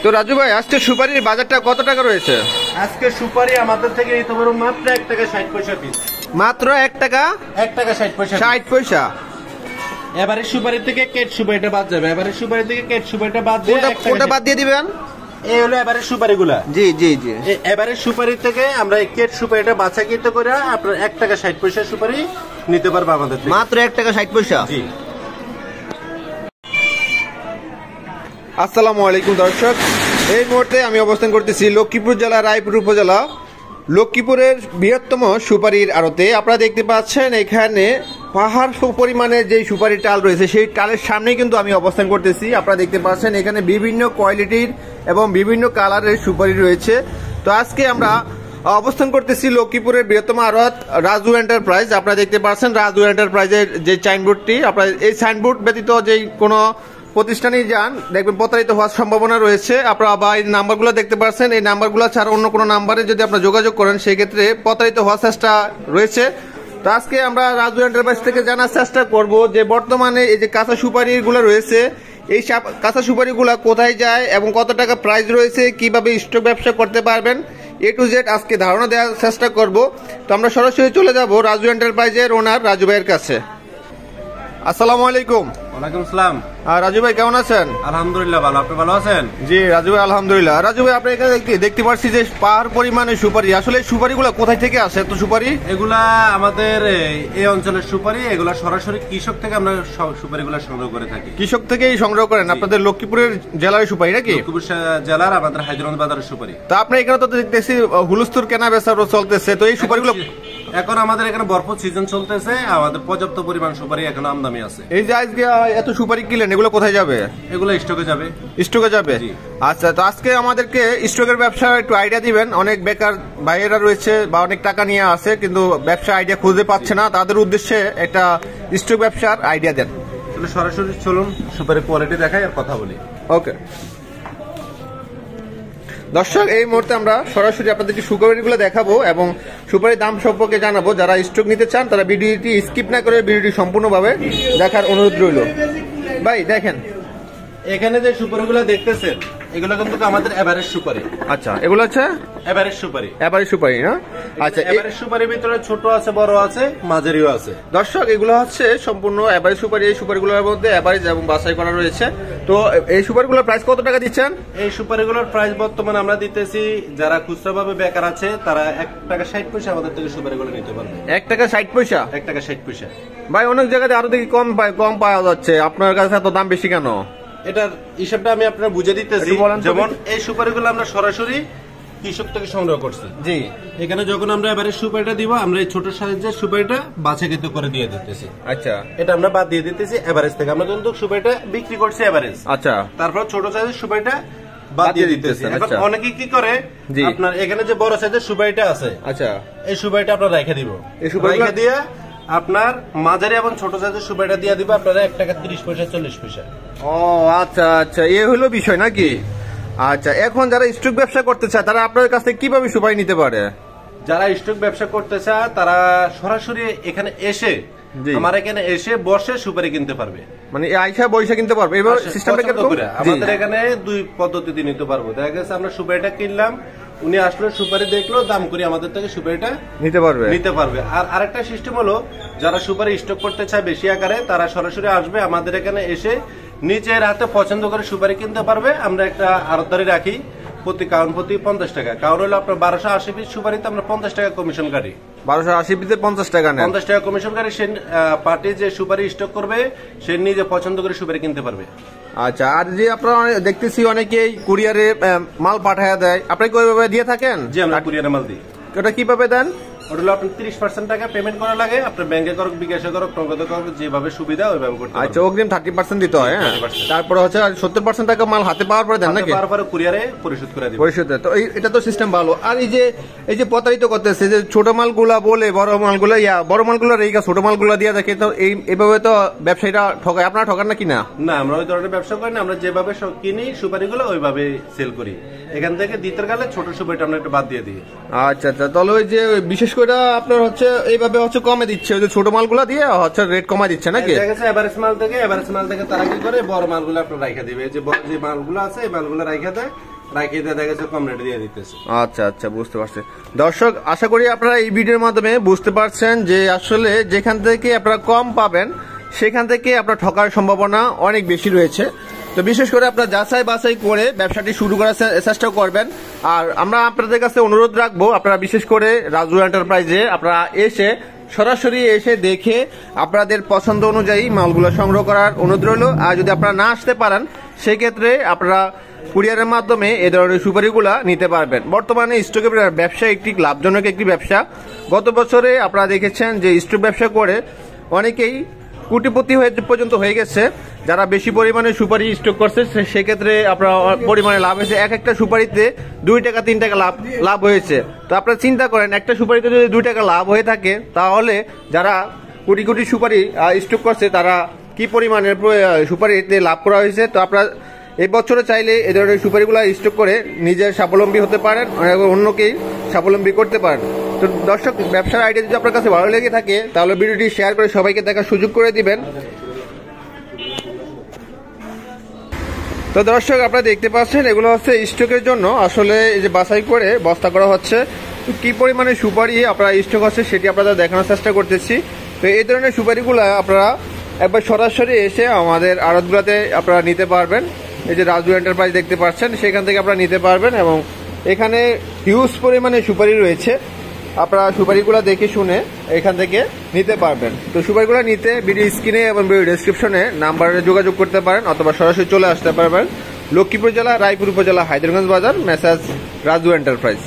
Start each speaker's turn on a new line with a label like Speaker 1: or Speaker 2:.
Speaker 1: তো রাজু ভাই আজকে সুপারির বাজারটা কত টাকা রয়েছে?
Speaker 2: আজকে সুপারি আমাদের থেকে এই তোমার মাত্র 1 টাকা 60 পয়সা পিস।
Speaker 1: মাত্র 1 টাকা
Speaker 2: 60 পয়সা।
Speaker 1: 60 পয়সা।
Speaker 2: এবারে সুপারি থেকে কেট সুপারিটা বাদ যাবে। এবারে সুপারি থেকে কেট সুপারিটা বাদ দিয়ে
Speaker 1: কোনটা বাদ দিয়ে দিবেন?
Speaker 2: এই হলো এবারে সুপারিগুলা।
Speaker 1: জি জি জি।
Speaker 2: এবারে সুপারি থেকে আমরা এই কেট সুপারিটা বাছাইকৃত করে আপনার 1 টাকা 60 পয়সা সুপারি নিতে পারবে আমাদের থেকে।
Speaker 1: মাত্র 1 টাকা 60 পয়সা।
Speaker 2: জি।
Speaker 1: আসসালামু আলাইকুম দর্শক, এই মুহূর্তে আমি অবস্থান করতেছি লক্ষ্মীপুর জেলা রায়পুর উপজেলা লক্ষ্মীপুরের বৃহত্তম সুপারির আড়তে। আপনারা দেখতে পাচ্ছেন এখানে পাহাড় পরিমাণে যে সুপারি টাল রয়েছে সেই টালের সামনেই কিন্তু আমি অবস্থান করতেছি। আপনারা দেখতে পাচ্ছেন এখানে বিভিন্ন কোয়ালিটির এবং বিভিন্ন কালারের সুপারি রয়েছে। তো আজকে আমরা অবস্থান করতেছি লক্ষ্মীপুরের বৃহত্তম আড়ত রাজু এন্টারপ্রাইজ। আপনারা দেখতে পাচ্ছেন রাজু এন্টারপ্রাইজের যে সাইনবোর্ডটি, আপনারা এই সাইনবোর্ড ব্যতীত যেই কোনো প্রতিষ্ঠানে যান দেখবেন প্রতারিত হওয়ার সম্ভাবনা রয়েছে। আপনারা আবার এই নাম্বারগুলো দেখতে পাচ্ছেন, এই নাম্বারগুলো ছাড়া অন্য কোনো নাম্বারে যদি আপনারা যোগাযোগ করেন সেই ক্ষেত্রে প্রতারিত হওয়ার চেষ্টা রয়েছে। তো আজকে আমরা রাজু এন্টারপ্রাইজ থেকে জানার চেষ্টা করব যে বর্তমানে এই যে কাঁচা সুপারিগুলো রয়েছে এই কাঁচা সুপারিগুলো কোথায় যায় এবং কত টাকা প্রাইস রয়েছে, কিভাবে স্টক ব্যবসা করতে পারবেন, A to Z আজকে ধারণা দেওয়ার চেষ্টা করব। তো আমরা সরাসরি চলে যাব রাজু এন্টারপ্রাইজের ওনার রাজু ভাইয়ের কাছে। আসসালামু আলাইকুম।
Speaker 2: ওয়ালাইকুম আসসালাম।
Speaker 1: রাজু ভাই কেমন আছেন?
Speaker 2: আলহামদুলিল্লাহ ভালো, আপনি ভালো আছেন?
Speaker 1: জি রাজু ভাই আলহামদুলিল্লাহ। রাজু ভাই আপনি এখানে দেখতে পাচ্ছি যে পাহাড় পরিমাণে সুপারি, আসলে সুপারিগুলো কোথায় থেকে আসে এত সুপারি?
Speaker 2: এগুলা আমাদের এই অঞ্চলের সুপারি, এগুলা সরাসরি কৃষক থেকে আমরা সুপারিগুলো সংগ্রহ করে থাকি।
Speaker 1: কৃষক থেকেই সংগ্রহ করেন? আপনাদের লক্ষ্মীপুরের জেলার সুপারি নাকি?
Speaker 2: লক্ষ্মীপুর জেলার আমাদের হায়দ্রাবাদ বাজারের সুপারি।
Speaker 1: তা আপনি এখানে তো দেখতেছি হুলস্থুর কেনা বেচা চলতেছে, তো এই সুপারিগুলো
Speaker 2: এখন আমাদের এখানে ভরপুর সিজন চলতেছে, আমাদের পর্যাপ্ত পরিমাণ সুপারি এখন আমদানি আছে।
Speaker 1: এই যে আজকে এত সুপারি কিনলেন এগুলো কোথায় যাবে?
Speaker 2: এগুলো স্টকে যাবে।
Speaker 1: স্টকে যাবে। আচ্ছা, তো আজকে আমাদেরকে স্টকের ব্যবসা একটু আইডিয়া দিবেন। অনেক বেকার ভাইয়েরা রয়েছে বা অনেক টাকা নিয়ে আসে কিন্তু ব্যবসা আইডিয়া খুঁজে পাচ্ছে না, তাদের উদ্দেশ্যে একটা স্টক ব্যবসার আইডিয়া দেন।
Speaker 2: তাহলে সরাসরি চলুন সুপারি কোয়ালিটি দেখাই আর কথা বলি।
Speaker 1: ওকে দর্শক, এই মুহূর্তে আমরা সরাসরি আপনাদেরকে সুপারিগুলো দেখাবো এবং সুপারির দাম সম্পর্কে জানাবো। যারা স্টক নিতে চান তারা ভিডিওটি স্কিপ না করে ভিডিওটি সম্পূর্ণভাবে দেখার অনুরোধ রইল। ভাই দেখেন
Speaker 2: এখানে যে সুপারিগুলো দেখতেছেন এগুলো কিন্তু আমাদের এভারেজ সুপারি।
Speaker 1: আচ্ছা, এগুলো হচ্ছে
Speaker 2: এভারেজ সুপারি।
Speaker 1: এভারেজ সুপারি না? আচ্ছা,
Speaker 2: এভারেজ সুপারির ভিতরে ছোট আছে, বড় আছে, মাঝারিও আছে।
Speaker 1: দর্শক এগুলো হচ্ছে সম্পূর্ণ এভারেজ সুপারি। এই সুপারিগুলোর মধ্যে এভারেজ এবং বাছাই করা রয়েছে। তো এই সুপারিগুলোর প্রাইস কত টাকা দিচ্ছেন?
Speaker 2: এই সুপারিগুলোর প্রাইস বর্তমানে আমরা দিতেছি যারা খুচরা ভাবে বেকার আছে তারা 1 টাকা 60 পয়সা আমাদের থেকে সুপারিগুলো নিতে পারবে।
Speaker 1: 1 টাকা 60 পয়সা?
Speaker 2: 1 টাকা 60 পয়সা।
Speaker 1: ভাই অনেক জায়গাতে আরো দেখি কম পাওয়া যাচ্ছে, আপনার কাছে এত দাম বেশি কেন?
Speaker 2: এটার হিসাবটা আমি আপনার বুঝে দিতেছি। যেমন এই সুপারিগুলো আমরা সরাসরি কৃষক থেকে সংগ্রহ করছি।
Speaker 1: জি।
Speaker 2: এখানে যখন আমরা এবারে সুপারিটা দিব আমরা এই ছোট সাইজের সুপারিটা বাছাইকৃত করে দিয়ে দিতেছি।
Speaker 1: আচ্ছা,
Speaker 2: এটা আমরা বাদ দিয়ে দিতেছি এভারেজ থেকে। আমরা কিন্তু সুপারিটা বিক্রি করছি এভারেজ।
Speaker 1: আচ্ছা,
Speaker 2: তারপর ছোট সাইজের সুপারিটা বাদ দিয়ে দিতেছি। এখন অনেকে কি করে আপনার এখানে যে বড় সাইজের সুপারিটা আছে, আচ্ছা, এই সুপারিটা আমরা রেখে দিব। এই সুপারিটা দিয়ে আপনার মাঝারি এবং ছোট সাইজের সুপারিটা দিয়ে দিব আপনারা 1 টাকা 30 পয়সা 40 পয়সা।
Speaker 1: ও আচ্ছা আচ্ছা, এই হলো বিষয় নাকি? আচ্ছা, এখন যারা স্টক ব্যবসা করতে চায় তারা আপনাদের কাছ থেকে কিভাবে সুপারি নিতে পারে?
Speaker 2: যারা স্টক ব্যবসা করতে চায় তারা সরাসরি এখানে এসে আমার এখানে এসে বসে সুপারি কিনতে পারবে।
Speaker 1: মানে আইসা বইসা কিনতে পারবে। এবার সিস্টেমটা কিরকম?
Speaker 2: আমাদের এখানে 2 পদ্ধতিতে নিতে পারবো। দেখা গেছে আমরা সুপারিটা কিনলাম, উনি আসলে সুপারি দেখলো, দাম করে আমাদের থেকে সুপারিটা নিতে পারবে। আর আরেকটা সিস্টেম হলো যারা সুপারি স্টক করতে চায় বেশি আকারে তারা সরাসরি আসবে আমাদের এখানে এসে নিজের হাতে পছন্দ করে সুপারি কিনতে পারবে। আমরা একটা আড়তদারি রাখি, প্রতি কাউন্ট প্রতি 50 টাকা। কাউন্ট হলো আপনার 1280 পিস সুপারিতে আমরা 50 টাকা কমিশন কাটি।
Speaker 1: 1280 পিসে 50 টাকা নেন?
Speaker 2: 50 টাকা কমিশন কাটি। সে পার্টি যে সুপারি স্টক করবে সে নিজে পছন্দ করে সুপারি কিনতে পারবে।
Speaker 1: আচ্ছা, আর যে আপনারা দেখতেছি অনেকেই কুরিয়ারে মাল পাঠায় দেয়, আপনি কি ওইভাবে দিয়ে থাকেন?
Speaker 2: জি, আমরা কুরিয়ারে মাল দিই।
Speaker 1: ওটা কিভাবে দেন?
Speaker 2: ওটা হলো আপনার 30% টাকা পেমেন্ট করা লাগে। আপনার ব্যাংকে করুক, বিকাশে করুক, নগদে করুক, যেভাবে সুবিধা ওইভাবে করতে হবে।
Speaker 1: আচ্ছা, অগ্রিম 30% দিতে হয়। হ্যাঁ, তারপরে হচ্ছে 70% টাকা মাল হাতে পাওয়ার পরে দেন নাকি?
Speaker 2: তারপরে কুরিয়ারে পরিশোধ করে দিই।
Speaker 1: পরিশোধ। তো এটা তো সিস্টেম ভালো। আর এই যে প্রতারিত করতেছে যে ছোট মালগুলা বলে বড় মালগুলা বড় মালগুলা রেখে ছোট মালগুলা দিয়ে দেখে, তো এইভাবে তো ব্যবসায়ীরা ঠকায়। আপনারা ঠকান না কিনা?
Speaker 2: না, আমরা ওই ধরনের ব্যবসা করি না। আমরা যেভাবে কিনি সুপারিগুলো ওইভাবে সেল করি। এখান থেকে দ্বিতীয় গালে ছোট সুপারিটা আমরা একটু বাদ দিয়ে দিই।
Speaker 1: আচ্ছা আচ্ছা, তাহলে ওই যে বিশেষ করে আপনার হচ্ছে এইভাবে হচ্ছে কমে দিচ্ছে, ওই যে ছোট মালগুলা দিয়ে হচ্ছে রেট কমাই দিচ্ছে নাকি?
Speaker 2: এভারেজ মাল থেকে তারা কি করে বড় মালগুলো আপনার রাখা দিবে। যে বড় যে মালগুলো আছে এই মালগুলো রাখা দেয়, রাখিয়ে দেখা গেছে কম রেটে দিয়ে দিতেছে।
Speaker 1: আচ্ছা আচ্ছা, বুঝতে পারছি। দর্শক, আশা করি আপনারা এই ভিডিওর মাধ্যমে বুঝতে পারছেন যে আসলে যেখান থেকে আপনারা কম পাবেন সেখান থেকে আপনার ঠকার সম্ভাবনা অনেক বেশি রয়েছে। তো বিশেষ করে আপনারা যাচাই বাছাই করে ব্যবসাটি শুরু করার চেষ্টা করবেন। আর আমরা আপনাদের কাছে অনুরোধ রাখবো, আপনারা বিশেষ করে রাজু এন্টারপ্রাইজে আপনারা এসে সরাসরি এসে দেখে আপনাদের পছন্দ অনুযায়ী মালগুলো সংগ্রহ করার অনুরোধ রইল। আর যদি আপনারা না আসতে পারেন সেক্ষেত্রে আপনারা কুরিয়ারের মাধ্যমে এ ধরনের সুপারিগুলা নিতে পারবেন। বর্তমানে স্টকের ব্যবসা একটি লাভজনক একটি ব্যবসা। গত বছরে আপনারা দেখেছেন যে স্টক ব্যবসা করে অনেকেই কোটিপতি পর্যন্ত হয়ে গেছে। যারা বেশি পরিমাণে সুপারি স্টক করছে সেক্ষেত্রে আপনার পরিমাণে লাভ হয়েছে। এক একটা সুপারিতে 2 টাকা 3 টাকা লাভ হয়েছে। তো আপনারা চিন্তা করেন, একটা সুপারিতে যদি 2 টাকা লাভ হয়ে থাকে তাহলে যারা কোটি কোটি সুপারি স্টক করছে তারা কি পরিমাণের সুপারিতে লাভ করা হয়েছে। তো আপনারা এই বছরে চাইলে এ ধরনের সুপারিগুলো স্টক করে নিজের স্বাবলম্বী হতে পারেন, অন্যকেই স্বাবলম্বী করতে পারেন। তো দর্শক, ব্যবসার আইডিয়া যদি আপনার কাছে ভালো লেগে থাকে তাহলে ভিডিওটি শেয়ার করে সবাইকে দেখার সুযোগ করে দিবেন। তো দর্শক, আপনারা দেখতে পাচ্ছেন এগুলো হচ্ছে স্টকের জন্য আসলে এই যে বাছাই করে বস্তা করা হচ্ছে। কি পরিমাণে সুপারি আপনারা স্টক হচ্ছে সেটি আপনাদের দেখানোর চেষ্টা করতেছি। তো এই ধরনের সুপারিগুলো আপনারা একবার সরাসরি এসে আমাদের আড়তগুলোতে আপনারা নিতে পারবেন। এই যে রাজু এন্টারপ্রাইজ দেখতে পাচ্ছেন, সেখান থেকে আপনারা নিতে পারবেন এবং এখানে হিউজ পরিমাণে সুপারি রয়েছে। আপনারা সুপারিগুলো দেখে শুনে এখান থেকে নিতে পারবেন। তো সুপারিগুলো নিতে ভিডিও স্ক্রিনে এবং ভিডিও ডেসক্রিপশনে নাম্বারে যোগাযোগ করতে পারেন অথবা সরাসরি চলে আসতে পারবেন। লক্ষ্মীপুর জেলা, রায়পুর উপজেলা, হায়দ্রাবাদ বাজার, মেসাজ রাজু এন্টারপ্রাইজ।